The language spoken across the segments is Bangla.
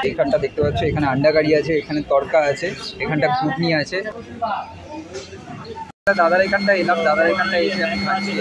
এখানটা দেখতে পাচ্ছ, এখানে আন্ডা কারি আছে, এখানে তরকা আছে, এখানটা ঘুগনি আছে। দাদার এখানটা এলাম, দাদার এখানটা এসে আমি খাচ্ছি।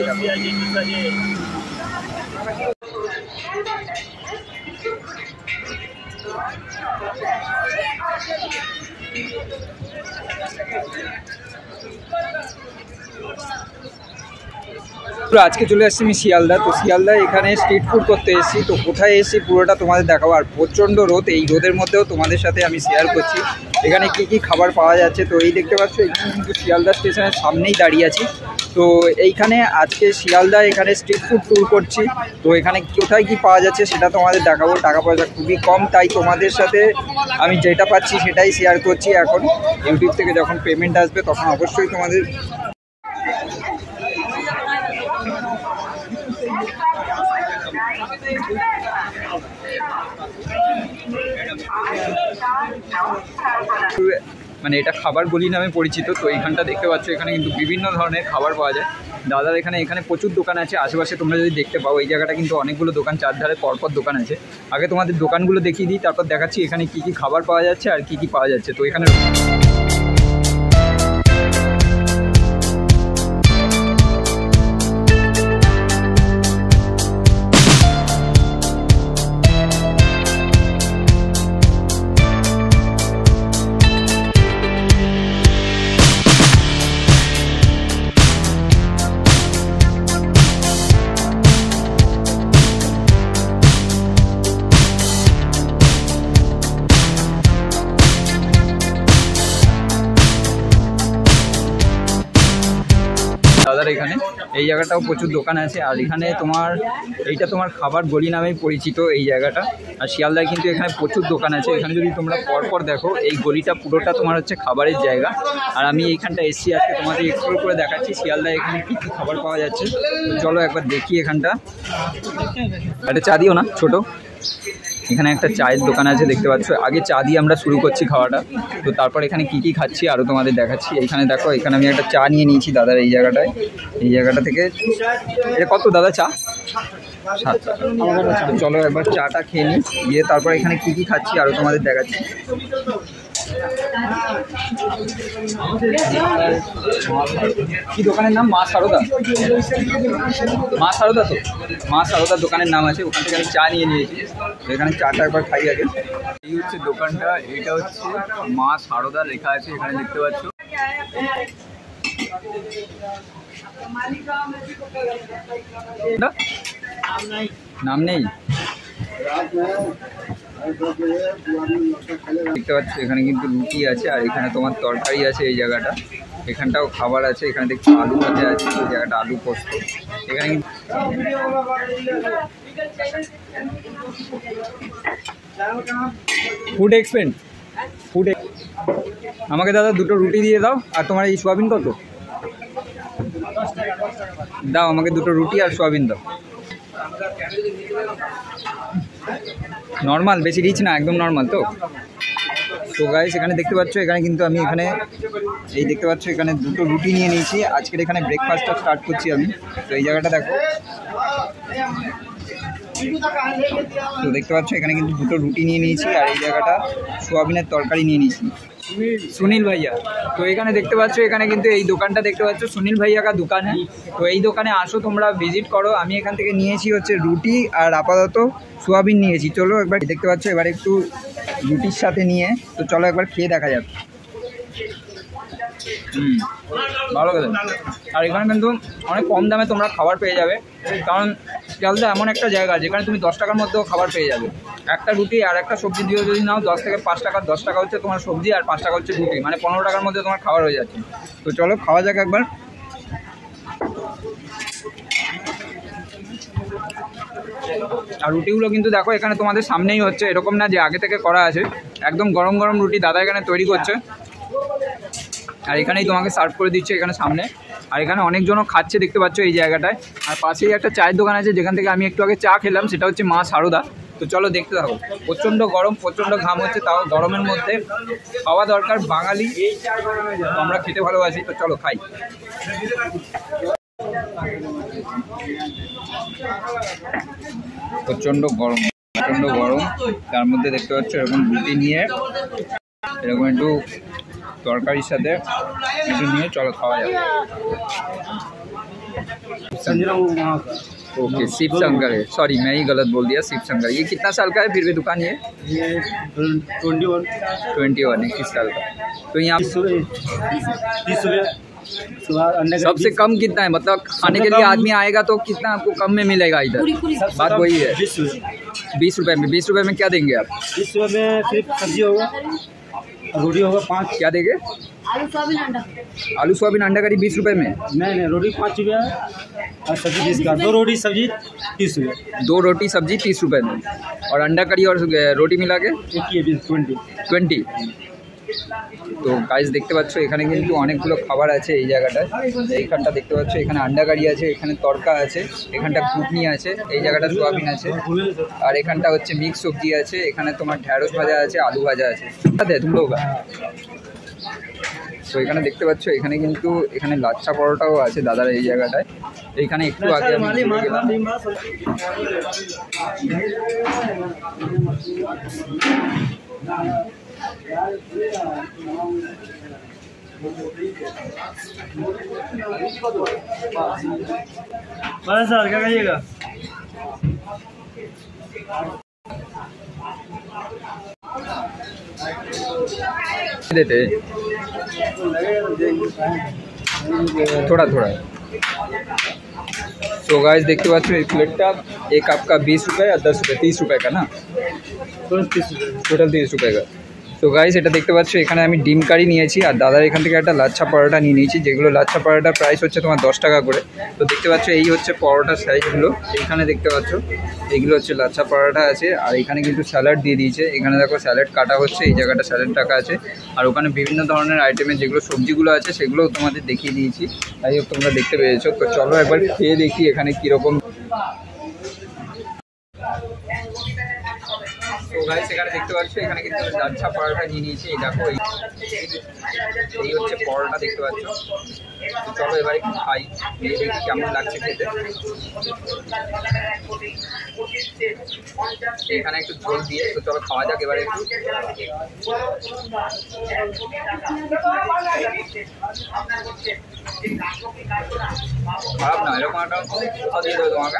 তো আজকে চলে আসছি আমি শিয়ালদা। তো শিয়ালদা এখানে স্ট্রিট ফুড করতে এসেছি। তো কোথায় এসেছি পুরোটা তোমাদের দেখাবো। আর প্রচণ্ড রোদ, এই রোদের মধ্যেও তোমাদের সাথে আমি শেয়ার করছি এখানে কি কি খাবার পাওয়া যাচ্ছে। তো এই দেখতে পাচ্ছ, এখানে কিন্তু শিয়ালদা স্টেশনের সামনেই দাঁড়িয়ে আছি। তো এইখানে আজকে শিয়ালদা এখানে স্ট্রিট ফুড ট্যুর করছি। তো এখানে কোথায় কি পাওয়া যাচ্ছে সেটা তোমাদের দেখাবো। টাকা পয়সা খুবই কম, তাই তোমাদের সাথে আমি যেটা পাচ্ছি সেটাই শেয়ার করছি। এখন ইউটিউব থেকে যখন পেমেন্ট আসবে তখন অবশ্যই তোমাদের মানে এটা খাবার গলি নামে পরিচিত। তো এইখানটা দেখতে পাচ্ছ, এখানে কিন্তু বিভিন্ন ধরনের খাবার পাওয়া যায়। দাদার এখানে প্রচুর দোকান আছে আশেপাশে। তোমরা যদি দেখতে পাও, এই জায়গাটা কিন্তু অনেকগুলো দোকান, চারধারে পরপর দোকান আছে। আগে তোমাদের দোকানগুলো দেখিয়ে দিই, তারপর দেখাচ্ছি এখানে কি কি খাবার পাওয়া যাচ্ছে আর কি কি পাওয়া যাচ্ছে। তো এখানে দাদার এখানে এই জায়গাটাও প্রচুর দোকান আছে। আর এখানে এইটা তোমার খাবার গলি নামেই পরিচিত এই জায়গাটা। আর শিয়ালদায় কিন্তু এখানে প্রচুর দোকান আছে। এখানে যদি তোমরা পরপর দেখো, এই গলিটা পুরোটা তোমার হচ্ছে খাবারের জায়গা। আর আমি এইখানটা এসছি আজকে তোমাদের এক্সপ্লোর করে দেখাচ্ছি শিয়ালদায় এখানে কী কী খাবার পাওয়া যাচ্ছে। তো চলো একবার দেখি। এখানটা একটা চা দিও না ছোটো। এখানে একটা চায়ের দোকান আছে দেখতে পাচ্ছ। আগে চা দিয়ে আমরা শুরু করছি খাওয়াটা। তো তারপর এখানে কি কি খাচ্ছি আরও তোমাদের দেখাচ্ছি। এখানে দেখো, এখানে আমি একটা চা নিয়ে নিয়েছি দাদার এই জায়গাটায়। এই জায়গাটা থেকে এটা কত দাদা চা? 7 টাকা। চলো একবার চাটা খেয়ে নিই, গিয়ে তারপর এখানে কি কি খাচ্ছি আরও তোমাদের দেখাচ্ছি। কি দোকানের নাম? মা সারদা। মা সারদা, তো মা সারদার দোকানের নাম আছে। ওখান থেকে আমি চা নিয়ে নিয়েছি। এখানে চাটা একবার খাই আগে। এই হচ্ছে দোকানটা, এটা হচ্ছে মা সারদা লেখা আছে এখানে দেখতে পাচ্ছ। নাম নেই দেখতে পাচ্ছ। এখানে কিন্তু রুটি আছে আর এখানে তোমার তরকারি আছে। এই জায়গাটা এখানটাও খাবার আছে। এখানে দেখছো আলু ভাজা আছে, এই জায়গাটা আলু পোস্ত। এখানে কিন্তু ফুড এক্সপেন্স আমাকে দাদা দুটো রুটি দিয়ে দাও। আর তোমার এই সোয়াবিন কত দাও? আমাকে দুটো রুটি আর সোয়াবিন দাও। নর্মাল, বেশি রিচ না, একদম নর্মাল। তো গাইস এখানে দেখতে পাচ্ছ, এখানে কিন্তু আমি এই দেখতে পাচ্ছ এখানে দুটো রুটি নিয়ে নিয়েছি। আজকের এখানে ব্রেকফাস্টটা স্টার্ট করছি আমি। তো এই জায়গাটা দেখো, তো দেখতে পাচ্ছ এখানে কিন্তু দুটো রুটি নিয়ে নিয়েছি আর এই জায়গাটা সোয়াবিনের তরকারি নিয়ে নিয়েছি। সুনীল ভাইয়া। তো এখানে দেখতে পাচ্ছ, এখানে কিন্তু এই দোকানটা দেখতে পাচ্ছ সুনীল ভাইয়া কা দোকান হ্যাঁ। তো এই দোকানে আসো, তোমরা ভিজিট করো। আমি এখান থেকে নিয়েছি হচ্ছে রুটি আর আপাতত সোয়াবিন নিয়েছি। চলো একবার দেখতে পাচ্ছ, এবার একটু রুটির সাথে নিয়ে, তো চলো একবার খেয়ে দেখা যাক। ভালো খেতে। আর এখানে কিন্তু অনেক কম দামে তোমরা খাবার পেয়ে যাবে। কারণ শিয়ালদা এমন একটা জায়গা যেখানে তুমি 10 টাকার মধ্যেও খাবার পেয়ে যাবে। একটা রুটি আর একটা সবজি দিয়ে যদি নাও 10 থেকে 5 টাকা। 10 টাকা হচ্ছে তোমার সবজি আর 5 টাকা হচ্ছে রুটি, মানে 15 টাকার মধ্যে তোমার খাবার হয়ে যাচ্ছে। তো চলো খাওয়া যাক একবার। আর রুটিগুলো কিন্তু দেখো এখানে তোমাদের সামনেই হচ্ছে, এরকম না যে আগে থেকে করা আছে। একদম গরম গরম রুটি দাদা এখানে তৈরি করছে আর এখানেই তোমাকে সার্ভ করে দিচ্ছে এখানে সামনে। আর এখানে অনেকজনও খাচ্ছে দেখতে পাচ্ছ এই জায়গাটায়। আর পাশেই একটা চায়ের দোকান আছে যেখান থেকে আমি একটু আগে চা খেলাম, সেটা হচ্ছে মা সারদা। তো চলো দেখতে থাকো। প্রচণ্ড গরম, প্রচণ্ড ঘাম হচ্ছে, তাও গরমের মধ্যে খাওয়া দরকার। বাঙালি আমরা খেতে ভালোবাসি। তো চলো খাই। প্রচণ্ড গরম, প্রচণ্ড গরম, তার মধ্যে দেখতে পাচ্ছ এরকম রুটি নিয়ে এরকম একটু তরকারির সাথে একটু নিয়ে চলো খাওয়া যাবে। ओके शिव शंकर है, सॉरी मैं ही गलत बोल दिया, शिव शंकर। ये कितना साल का है फिर भी दुकान? ये 21 21 साल का। तो यहाँ सबसे कम कितना है, मतलब खाने के लिए आदमी आएगा तो कितना आपको कम में मिलेगा इधर? बात वही है 20 रुपये में। 20 रुपये में क्या देंगे आप? 20 रुपये में सिर्फ सब्जी होगा, रोटी होगा 5। क्या देंगे? आलू सोयाबीन अंडा करी 20 रुपये में? नहीं रोटी 5 रुपया और सब्जी 20 का। 2 रोटी सब्जी 30 रुपये। 2 रोटी सब्जी 30 रुपये में, और अंडा करी और रोटी मिला के 20। তো গাইস দেখতে পাচ্ছ এখানে কিন্তু অনেকগুলো খাবার আছে এই জায়গাটায়। এইখানটা দেখতে পাচ্ছ এখানে আন্ডা কারি আছে, এখানে তরকা আছে, এখানটা ঘুগনি আছে, এই জায়গাটা সোয়াবিন আছে, আর এখানটা হচ্ছে মিক্স সবজি আছে, এখানে তোমার ঢ্যাঁড়স ভাজা আছে, আলু ভাজা আছে। তুমি লোক তো এখানে দেখতে পাচ্ছ এখানে কিন্তু এখানে লাচ্ছা পরোটাও আছে দাদার এই জায়গাটায়। এইখানে একটু আগে আমি গেলাম। सर क्या करिएगा? देते थोड़ा थोड़ा। तो गाइस देखते पाচ্ছ এই प्लेटটা एक आपका 20 रुपये और 10 रुपये 30 रुपये का ना, टोटल 30 रुपये का। তো গাইস এটা দেখতে পাচ্ছ এখানে আমি ডিম কারি নিয়েছি, আর দাদার এখান থেকে একটা লাচ্ছা পরোটা নিয়ে নিয়েছি, যেগুলো লাচ্ছা পরোটার প্রাইস হচ্ছে তোমার 10 টাকা করে। তো দেখতে পাচ্ছ এই হচ্ছে পরোটার সাইজগুলো, এখানে দেখতে পাচ্ছ এইগুলো হচ্ছে লাচ্ছা পরোটা আছে, আর এখানে কিন্তু স্যালাড দিয়ে দিয়েছে। এখানে দেখো স্যালাড কাটা হচ্ছে, এই জায়গাটা স্যালাড রাখা আছে, আর ওখানে বিভিন্ন ধরনের আইটেমের যেগুলো সবজিগুলো আছে সেগুলোও তোমাদের দেখিয়ে দিয়েছি, তাই হোক তোমরা দেখতে পেয়েছো। তো চলো একবার খেয়ে দেখি এখানে কীরকম। তো গাইস এখানে দেখতে পাচ্ছ এখানে কিন্তু লাচ্ছা পরোটা নিয়ে নিয়েছি, এই দেখো এই হচ্ছে পরোটা দেখতে পাচ্ছ। তো চলো এবার একটু খাই, খেয়ে দেখি কেমন লাগছে খেতে। এখানে একটু ঝোল দিয়ে, তো চলো খাওয়া যাক এবারে একটু। খারাপ না, এরকম একটা কোথা দিয়ে দেবে তোমাকে,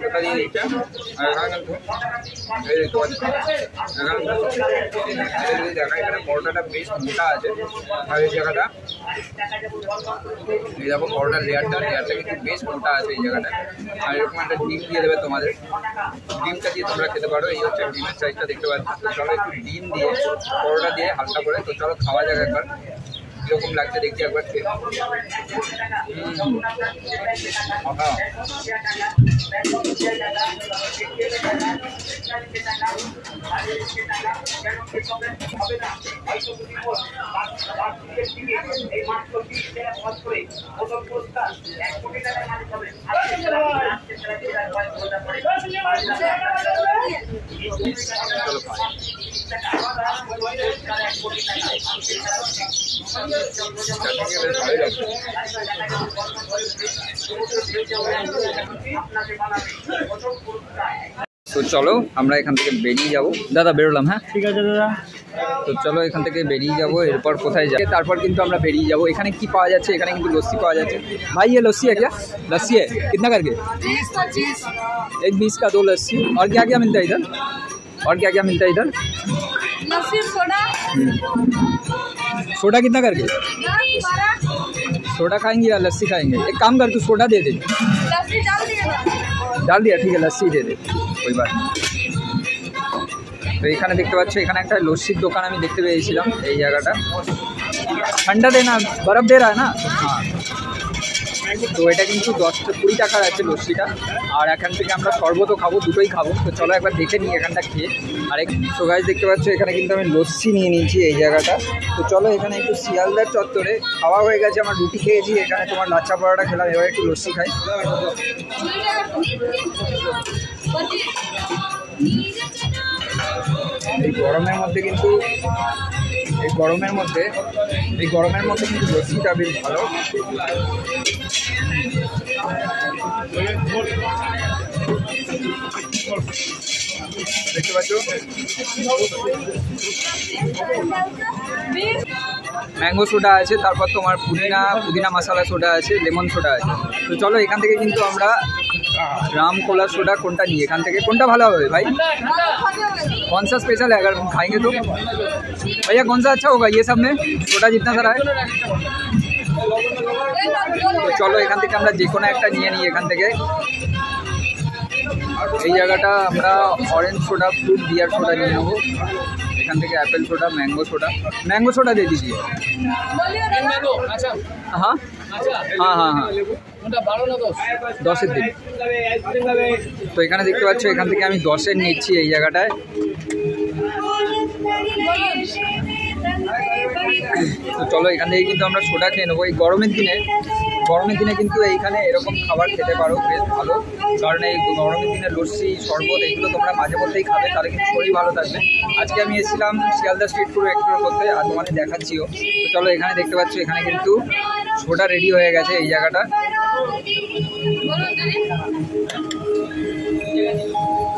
কোথা দিয়ে দিচ্ছে। আর এখানে কিন্তু এই দেখতে পাচ্ছি এখানে দেখা এখানে পরোটাটা বেশ মোটা আছে, আর এই জায়গাটা এই দেখো পরোটার লেয়ারটা কিন্তু বেশ মোটা আছে এই জায়গাটা। আর এরকম একটা ডিম দিয়ে দেবে তোমাদের, ডিমটা দিয়ে তোমরা খেতে পারো। এই হচ্ছে ডিমের সাইজটা দেখতে পাচ্ছ। তো চলো একটু ডিম দিয়ে পরোটা দিয়ে হালকা করে, তো চলো খাওয়া যাক একবার কীরকম লাগছে দেখছি একবার খেয়ে। তো চলো আমরা এখান থেকে বেরিয়ে যাবো। দাদা বেরোলাম, হ্যাঁ ঠিক আছে দাদা। তো চলো এখান থেকে বেরিয়ে যাবো, এরপর কোথায় যাবে তারপর কিন্তু আমরা বেরিয়ে যাবো। এখানে কি পাওয়া যাচ্ছে, এখানে কিন্তু লস্যি পাওয়া যাচ্ছে। ভাই ये लस्सी है क्या? लस्सी है कितना करके? 1 20 का 2 लस्सी। और क्या क्या मिलता है इधर? और क्या क्या मिलता है इधर? लस्सी सोडा। सोडा कितना करके? सोडा खाएंगे या लस्सी खाएंगे? एक काम कर, तू सोडा दे दे। लस्सी डाल दिया, ठीक है लस्सी दे दे, कोई बात नहीं। তো এখানে দেখতে পাচ্ছ এখানে একটা লস্যির দোকান আমি দেখতে পেয়েছিলাম এই জায়গাটা। ঠান্ডা দে না, বরফ দে রা না। হ্যাঁ, তো এটা কিন্তু 10-20 টাকার আছে লস্যিটা, আর এখান থেকে আমরা শরবতও খাবো, দুটোই খাবো। তো চলো একবার দেখে নিই এখানটা খেয়ে। আর তো গাইস দেখতে পাচ্ছ এখানে কিন্তু আমি লস্যি নিয়ে নিয়েছি এই জায়গাটা। তো চলো এখানে একটু শিয়ালদার চত্বরে খাওয়া হয়ে গেছে, আমার রুটি খেয়েছি, এখানে তোমার লাচ্ছা পরোটা খেলাম, এবার একটু লস্যি খাই। এই গরমের মধ্যে কিন্তু এই গরমের মধ্যে কিন্তু লস্যিটা বেশ ভালো। দেখতে পাচ্ছ ম্যাঙ্গো সোডা আছে, তারপর তোমার পুদিনা মশলা সোডা আছে, লেমন সোডা আছে। তো চলো এখান থেকে কিন্তু আমরা राम कोला सोडा कोनटा नहीं एखान থেকে কোনটা ভালো হবে ভাই? कौन सा स्पेशल है अगर हम खाएंगे तो भैया? कौन सा अच्छा होगा ये सब में? सोडा जितना सारा है। तो चलो এখান থেকে আমরা যে কোনো একটা নিয়ে নিই এখান থেকে। এই জায়গাটা আমরা orange soda fruit beer soda নিয়ে নেব এখান থেকে। एप्पल सोडा, मैंगो सोडा दे दीजिए। हाँ हाँ हाँ हाँ 10-এর দিন। তো এখানে দেখতে পাচ্ছ এখান থেকে আমি 10-এর নিচ্ছি এই জায়গাটায়। তো চলো এখান থেকে কিন্তু আমরা সোডা খেয়ে নেবো। এই গরমের দিনে কিন্তু এইখানে এরকম খাবার খেতে পারো, বেশ ভালো। কারণ এই গরমের দিনে লস্যি, শরবত এগুলো তোমরা মাঝে মধ্যেই খাবে, তাহলে কিন্তু শরীর ভালো থাকবে। আজকে আমি এসেছিলাম শিয়ালদা স্ট্রিট ফুড এক্সপ্লোর করতে, আর তোমাদের দেখাচ্ছিও। তো চলো এখানে দেখতে পাচ্ছ এখানে কিন্তু সোডা রেডি হয়ে গেছে এই জায়গাটা।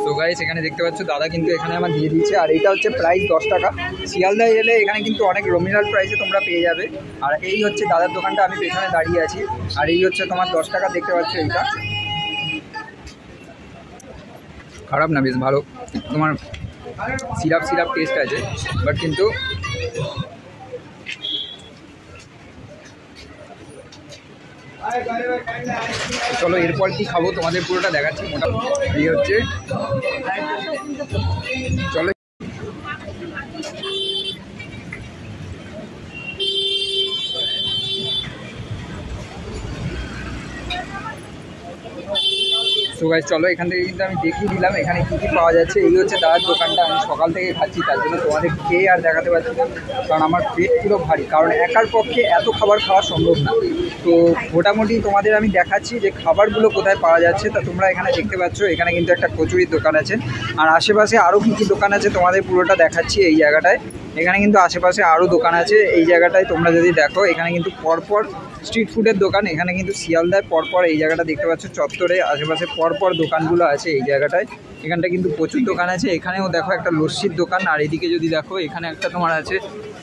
তো গাইস এখানে দেখতে পাচ্ছ দাদা কিন্তু এখানে আমার দিয়ে দিয়েছে, আর এইটা হচ্ছে প্রাইস 10 টাকা। শিয়ালদায় এলে এখানে কিন্তু অনেক নমিনাল প্রাইসে তোমরা পেয়ে যাবে। আর এই হচ্ছে দাদার দোকানটা, আমি পেছনে দাঁড়িয়ে আছি। আর এই হচ্ছে তোমার 10 টাকা দেখতে পাচ্ছ। এইটা খারাপ না, বেশ ভালো। তোমার সিরাপ টেস্ট আছে, বাট কিন্তু চলো এরপর কি খাবো তোমাদের পুরোটা দেখাচ্ছি। মোটামুটি এই হচ্ছে, চলো তো গাইস চলো এখান থেকে কিন্তু আমি দেখিয়ে দিলাম এখানে কী কী পাওয়া যাচ্ছে। এই হচ্ছে দাদার দোকানটা, আমি সকাল থেকে খাচ্ছি, তার জন্য তোমাদের খেয়ে আর দেখাতে পারছি না, কারণ আমার পেট পুরো ভারী। কারণ একার পক্ষে এত খাবার খাওয়া সম্ভব না। তো মোটামুটি তোমাদের আমি দেখাচ্ছি যে খাবারগুলো কোথায় পাওয়া যাচ্ছে। তা তোমরা এখানে দেখতে পাচ্ছ এখানে কিন্তু একটা কচুরির দোকান আছে, আর আশেপাশে আরও কী কী দোকান আছে তোমাদের পুরোটা দেখাচ্ছি এই জায়গাটায়। এখানে কিন্তু আশেপাশে আরও দোকান আছে এই জায়গাটায়। তোমরা যদি দেখো এখানে কিন্তু পরপর স্ট্রিট ফুডের দোকান। এখানে কিন্তু শিয়ালদায় পরপর এই জায়গাটা দেখতে পাচ্ছ, চত্বরে আশেপাশে পরপর দোকানগুলো আছে এই জায়গাটায়। এখানটা কিন্তু প্রচুর দোকান আছে। এখানেও দেখো একটা লস্যির দোকান, আর এদিকে যদি দেখো এখানে একটা তোমার আছে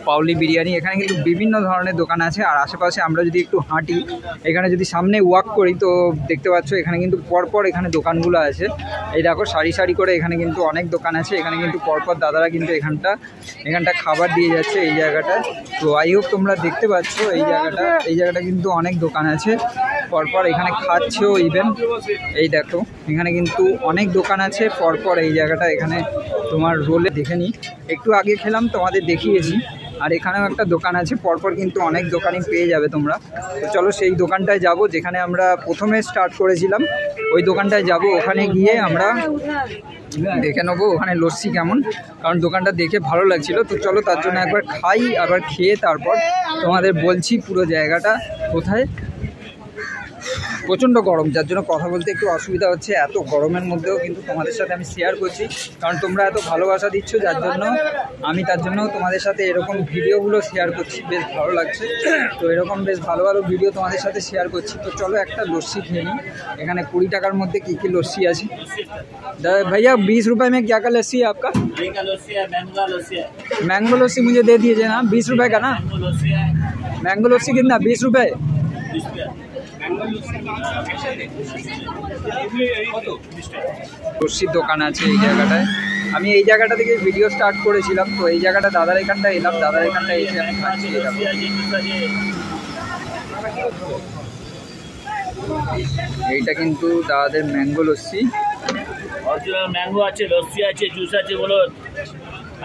পাউলি বিরিয়ানি। এখানে কিন্তু বিভিন্ন ধরনের দোকান আছে। আর আশেপাশে আমরা যদি একটু হাঁটি, এখানে যদি সামনে ওয়াক করি, তো দেখতে পাচ্ছ এখানে কিন্তু পরপর এখানে দোকানগুলো আছে। এই দেখো সারি সারি করে এখানে কিন্তু অনেক দোকান আছে। এখানে কিন্তু পরপর দাদারা কিন্তু এখানটা খাবার দিয়ে যাচ্ছে এই জায়গাটায়। তো আই হোপ তোমরা দেখতে পাচ্ছ এই জায়গাটা কিন্তু অনেক দোকান আছে পরপর, এখানে খাচ্ছেও ইভেন। এই দেখো এখানে কিন্তু অনেক দোকান আছে পরপর এই জায়গাটা। এখানে তোমার রোলে দেখে নিই, একটু আগে খেলাম তোমাদের দেখিয়েছি। আর এখানেও একটা দোকান আছে পরপর, কিন্তু অনেক দোকানই পেয়ে যাবে তোমরা। তো চলো সেই দোকানটায় যাব যেখানে আমরা প্রথমে স্টার্ট করেছিলাম, ওই দোকানটায় যাব। ওখানে গিয়ে আমরা দেখে নেবো ওখানে লস্যি কেমন, কারণ দোকানটা দেখে ভালো লাগছিল। তো চলো তার জন্য একবার খাই, আবার খেয়ে তারপর তোমাদের বলছি পুরো জায়গাটা কোথায়। প্রচণ্ড গরম, যার জন্য কথা বলতে একটু অসুবিধা হচ্ছে। এত গরমের মধ্যেও কিন্তু তোমাদের সাথে আমি শেয়ার করছি, কারণ তোমরা এত ভালোবাসা দিচ্ছ, যার জন্য আমি তার জন্য তোমাদের সাথে এরকম ভিডিওগুলো শেয়ার করছি। বেশ ভালো লাগছে। তো এরকম বেশ ভালো ভালো ভিডিও তোমাদের সাথে শেয়ার করছি। তো চলো একটা লস্যি খেয়ে নিই। এখানে 20 টাকার মধ্যে কী কী লস্যি আছে। भैया 20 रुपए में क्या का लस्सी है आपका? मैंगो लस्सी मुझे दे दीजिए ना, 20 रुपए का ना। मैंगो लस्सी कितना? 20 रुपए। লস্যির দোকান আছে এই জায়গাটায়। আমি এই জায়গাটা থেকে ভিডিও স্টার্ট করেছিলাম। তো এই জায়গাটা দাদার এখানটা এলাম, দাদার এখানটা এসে আমি খাচ্ছি। এইটা কিন্তু দাদাদের ম্যাঙ্গো লস্যি। অরিজিনাল ম্যাঙ্গো আছে, লস্যি আছে, জুস আছে। বলো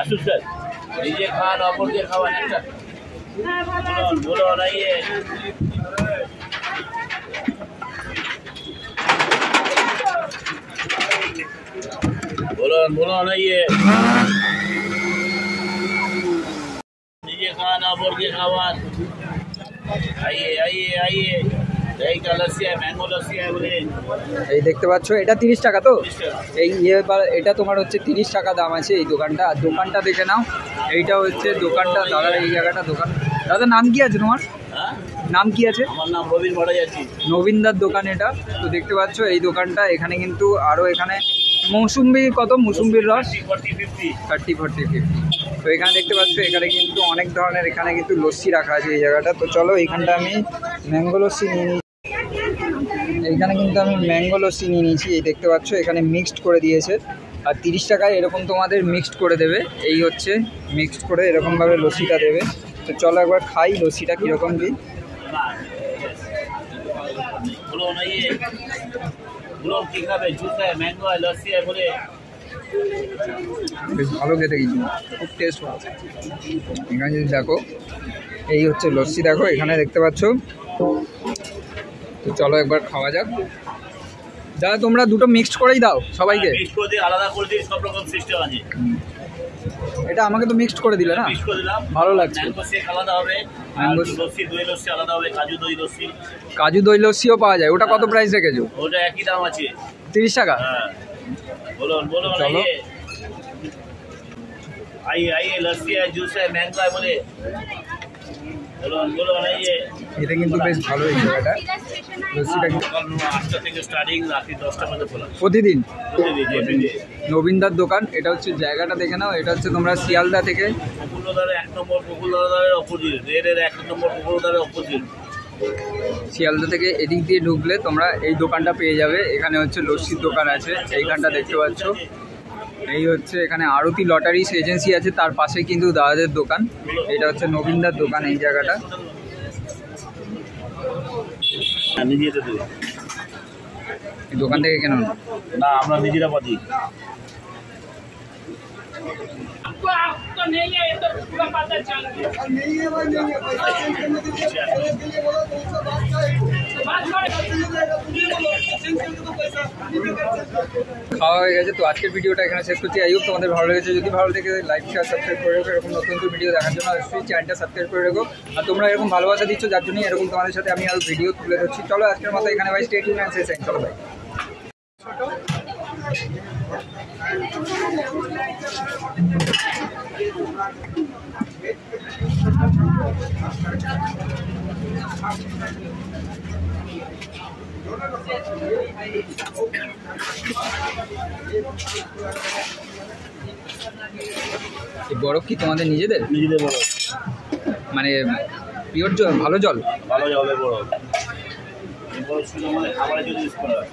আসুন স্যার, নিজে খান, অপরকে খাওয়ান। একটা বলো না, ইয়ে बोलो ना, ये নিজে খান, অপরকে খাওয়ান। आइए आइए आइए, दही का लस्सी है, मैंगो लस्सी है। बोले এই দেখতে পাচ্ছ এটা 30 টাকা। তো এই এটা তোমার হচ্ছে 30 টাকা দাম আছে এই দোকানটা। আর দোকানটা দেখে নাও, এইটা হচ্ছে দোকানটা দাদার। এই জায়গাটা দোকান। দাদা নাম কি আছে তোমার? নাম কি আছে? আমার নাম রবিন ভট্টাচার্য। নবীনদার দোকান এটা। তো দেখতে পাচ্ছ এই দোকানটা। এখানে কিন্তু আরও এখানে মৌসুম্বি কত? মুসুম্বির রস 30, 40, 50। 30, 40, 50। তো এখানে দেখতে পাচ্ছ এখানে কিন্তু অনেক ধরনের এখানে কিন্তু লস্যি রাখা আছে এই জায়গাটা। তো চলো এইখানটা আমি ম্যাঙ্গো লস্যি নিয়ে নিই। এইখানে কিন্তু আমি ম্যাঙ্গো লস্যি নিয়ে নিয়েছি। এই দেখতে পাচ্ছ এখানে মিক্সড করে দিয়েছে আর 30 টাকায় এরকম তোমাদের মিক্সড করে দেবে। এই হচ্ছে মিক্সড করে এরকমভাবে লস্যিটা দেবে। তো চলো একবার খাই লস্যিটা কীরকম দিই। बोलो ना ये बोलो কি খাবে? জুস है, मैंगो है, लस्सी है बोले। বেশ ভালো খেতে কিন্তু খুব টেস্ট আছে। এখানে যদি দেখো এই হচ্ছে লস্যি, দেখো এখানে দেখতে পাচ্ছ। তো চলো একবার খাওয়া যাক। দাদা তোমরা দুটো মিক্সড করেই দাও সবাইকে। মিক্স করে দিই, আলাদা করে দিই, সব রকম সিস্টেম আছে। এটা আমাকে তো মিক্সড করে দিলে না, মিক্স করে দিলাম, ভালো লাগছে। ম্যাঙ্গো শেক আলাদা হবে, ম্যাঙ্গো লস্যি, দই লস্যি আলাদা হবে, কাজু দই লস্যি। কাজু দই লস্যিও পাওয়া যায়। ওটা কত প্রাইস রেখেছো? ওটা একই দাম আছে, 30 টাকা। হ্যাঁ बोलो बोलो ना चलो। ये आइए आइए, लस्सी है, जूस है, मैंगो है बोले। बोलो बोलो ना ये এটা কিন্তু বেশ ভালো এই জায়গাটা। লস্যিটা সকাল 8টা থেকে স্টার্টিং, রাত্রি 10টার মধ্যে খোলা প্রতিদিন এভরিডে। নবীনদার দোকান। এটা হচ্ছে জায়গাটা দেখে নাও। এটা হচ্ছে তোমরা শিয়ালদা থেকে পুকুরদারের 1 নম্বর, পুকুরদারের অপোজিট, রেলের 1 নম্বর পুকুরদারের অপোজিট। শিয়ালদা থেকে এদিক দিয়ে ঢুকলে তোমরা এই দোকানটা পেয়ে যাবে। এখানে হচ্ছে লস্যির দোকান আছে, এইখানটা দেখতে পাচ্ছ। এই হচ্ছে এখানে আরতি লটারিস এজেন্সি আছে, তার পাশে কিন্তু দাদাদের দোকান। এটা হচ্ছে নবীনদার দোকান এই জায়গাটা। নিজে তো এই দোকান থেকে কেন না, আমরা নিজেরা পাতি। तो नहीं है, ये तो पूरा पता चल गया। খাওয়া হয়ে গেছে। তো আজকের ভিডিওটা এখানে শেষ করছি। আই হোপ তোমাদের ভালো লেগেছে। যদি ভালো লেগে লাইক শেয়ার সাবস্ক্রাইব করে রেখো। এরকম নতুন নতুন ভিডিও দেখার জন্য অবশ্যই চ্যানেলটা সাবস্ক্রাইব করে রেখো। আর তোমরা এরকম ভালোবাসা দিচ্ছ, যার জন্যই এরকম তোমাদের সাথে আমি আরও ভিডিও তুলে ধরছি। চলো আজকের মতো এখানে ভাই stay tune and say sign. চলো ভাই। এই বরফ কি তোমাদের নিজেদের? নিজেদের বড়, মানে পিওর জল, ভালো জল? ভালো জলে বড়। এই বড় শুধু আমাদের খাবারের জন্য ইউজ করা হয়।